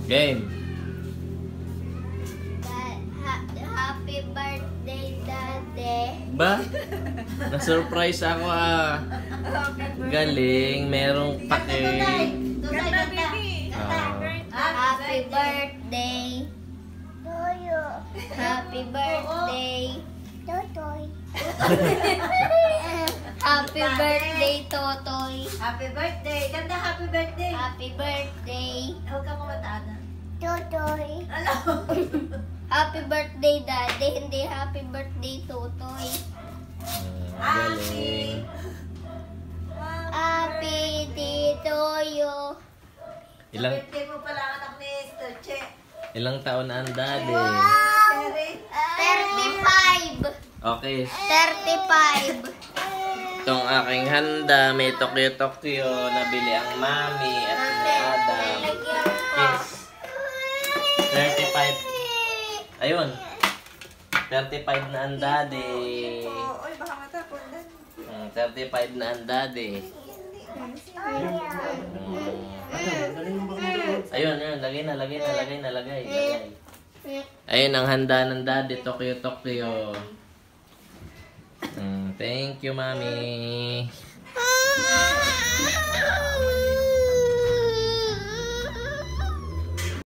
Game. Happy birthday, Daddy. Ba? Na-surprise ako ah. Galing. Merong pake. Tunay, kanta. Happy birthday. Toyo. Happy birthday. Totoy. Happy birthday, Totoy. Happy birthday. Ganda, happy birthday. Happy birthday. Huwag kang kumataan na. Totoy. Alam. Happy birthday, Daddy. Hindi happy birthday, Totoy. Galing. Happy Titoyo. Ilang Birthday mo pala ang anak ni Stolche. ilang taon na ang daddy? Sherry. 35. Okay. 35. Itong aking handa, may Tokyo nabili ang mami at ni Adam. Kiss. 35. Ayun. 35 na ang daddy. Oy, baka matapon na. 35 na ang daddy. Ayun, lagay na. Ayun ang handa ng daddy, Tokyo. Thank you, mami.